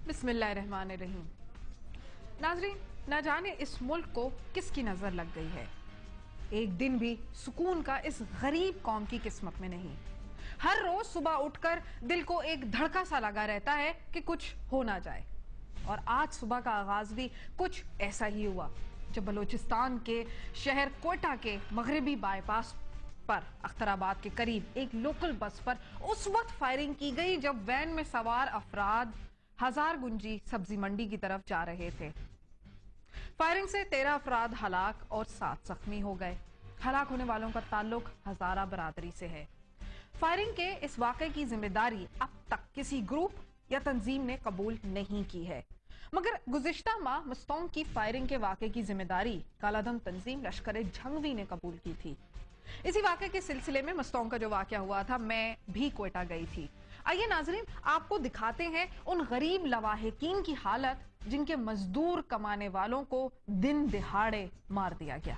बिस्मिल्लाहिर्रहमानिर्रहीम। नाज़रीन, न जाने इस मुल्क को किसकी नजर लग गई है, एक दिन भी सुकून का इस गरीब कौम की किस्मत में नहीं। हर रोज सुबह उठकर दिल को एक धड़का सा लगा रहता है कि कुछ हो ना जाए। और आज सुबह का आगाज भी कुछ ऐसा ही हुआ जब बलूचिस्तान के शहर कोयटा के मगरबी बाईपास पर अख्तराबाद के करीब एक लोकल बस पर उस वक्त फायरिंग की गई जब वैन में सवार अफराद हजार गुंजी सब्जी मंडी की तरफ जा रहे थे। फायरिंग से 13 अफराद हलाक और 7 जख्मी हो गए। हलाक होने वालों का ताल्लुक हजारा बरादरी से है। फायरिंग के इस वाक़े की जिम्मेदारी अब तक किसी ग्रुप या तंजीम ने कबूल नहीं की है, मगर गुज़िश्ता माह मस्तोंग की फायरिंग के वाक़े की जिम्मेदारी कालादम तंजीम लश्कर झंगवी ने कबूल की थी। इसी वाक़े के सिलसिले में मस्तोंग का जो वाक़या हुआ था, मैं भी कोयटा गई थी। आइए नाज़रीन, आपको दिखाते हैं उन गरीब लवाहिकीन की हालत जिनके मजदूर कमाने वालों को दिन दिहाड़े मार दिया गया।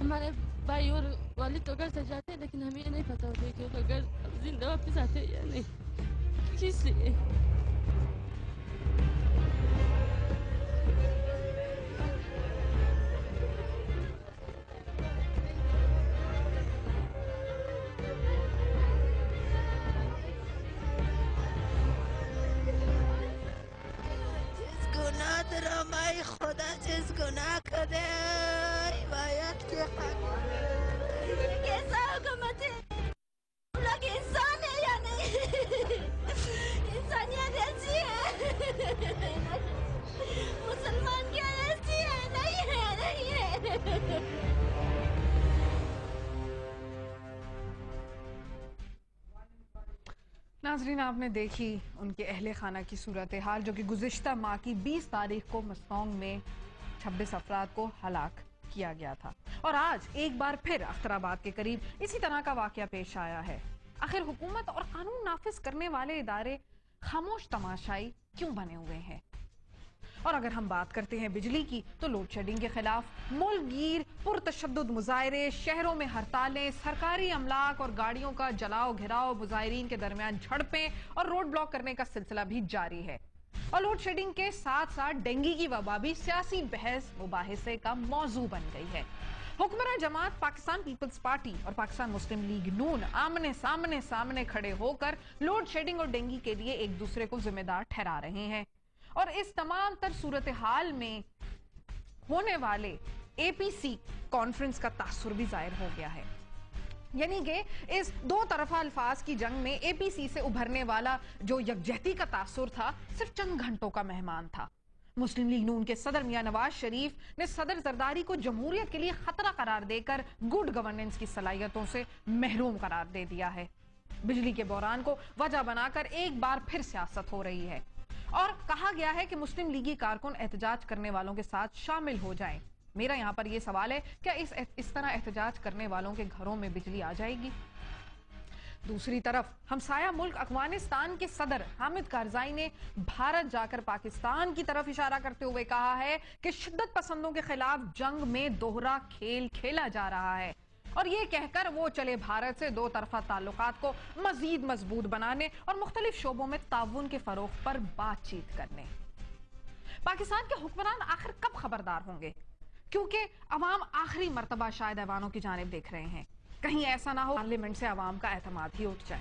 हमारे भाई और वालिद तो घर से जाते हैं, लेकिन हमें नहीं पता होता कि वो घर जिंदा वापस आते हैं या नहीं। किस लिए? खुदा जिस गुनाह करे हिमायत के कैसा हुकूमत है? हम लोग इंसान है या नहीं? इंसानियत ऐसी है, मुसलमान क्या ऐसी है? नहीं है, नहीं है। नाजरीन, आपने देखी उनके अहले खाना की सूरत हाल, जो कि गुज़िश्ता माह की 20 तारीख को मस्तोंग में 26 अफराद को हलाक किया गया था। और आज एक बार फिर अख्तराबाद के करीब इसी तरह का वाकया पेश आया है। आखिर हुकूमत और कानून नाफिज करने वाले इदारे खामोश तमाशाई क्यों बने हुए हैं? और अगर हम बात करते हैं बिजली की, तो लोड शेडिंग के खिलाफ मुल्कगीर पुरतशद्दुद मुजाहरे, शहरों में हड़तालें, सरकारी अमलाक और गाड़ियों का जलाओ घिराव, मुजाहिरीन के दरमियान झड़पें और रोड ब्लॉक करने का सिलसिला भी जारी है। और लोड शेडिंग के साथ साथ डेंगू की वबा भी सियासी बहस मुबाहिसे का मौजू बन गई है। हुक्मरां जमात पाकिस्तान पीपल्स पार्टी और पाकिस्तान मुस्लिम लीग नून आमने सामने खड़े होकर लोड शेडिंग और डेंगू के लिए एक दूसरे को जिम्मेदार ठहरा रहे हैं। और इस तमाम तर सूरत हाल में होने वाले एपीसी कॉन्फ्रेंस का तासुर भी जाहिर हो गया है। यानी कि इस दो तरफा अल्फाज की जंग में एपीसी से उभरने वाला जो यकजहती का तासुर था, सिर्फ चंद घंटों का मेहमान था। मुस्लिम लीग नून के सदर मियां नवाज शरीफ ने सदर जरदारी को जमहूरियत के लिए खतरा करार देकर गुड गवर्नेंस की सलाहियतों से महरूम करार दे दिया है। बिजली के बहरान को वजह बनाकर एक बार फिर सियासत हो रही है और कहा गया है कि मुस्लिम लीगी कारकुन एहतजाज करने वालों के साथ शामिल हो जाएं। मेरा यहां पर यह सवाल है, क्या इस तरह एहतजाज करने वालों के घरों में बिजली आ जाएगी? दूसरी तरफ हमसाया मुल्क अफगानिस्तान के सदर हामिद करजाई ने भारत जाकर पाकिस्तान की तरफ इशारा करते हुए कहा है कि शिद्दत पसंदों के खिलाफ जंग में दोहरा खेल खेला जा रहा है और ये कहकर वो चले भारत से दो तरफा ताल्लुकात को मजीद मजबूत बनाने और मुख्तलिफ शोबों में ताउन के फरोग पर बातचीत करने। पाकिस्तान के हुक्मरान आखिर कब खबरदार होंगे? क्योंकि अवाम आखिरी मर्तबा शायद ऐवानों की जानिब देख रहे हैं। कहीं ऐसा ना हो पार्लियामेंट से अवाम का एतमाद ही उठ जाए।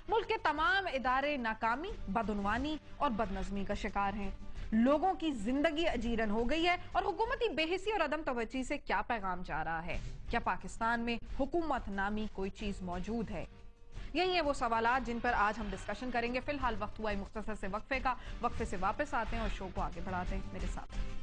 मुल्क के तमाम इदारे नाकामी, बदउनवानी और बदनज़मी का शिकार हैं। लोगों की जिंदगी अजीरन हो गई है और हुकूमती बेहिसी और अदम तवज्जी से क्या पैगाम जा रहा है? क्या पाकिस्तान में हुकूमत नामी कोई चीज मौजूद है? यही है वो सवालात जिन पर आज हम डिस्कशन करेंगे। फिलहाल वक्त हुआ है मुख्तसर से वक्फे का। वक्फे से वापस आते हैं और शो को आगे बढ़ाते हैं। मेरे साथ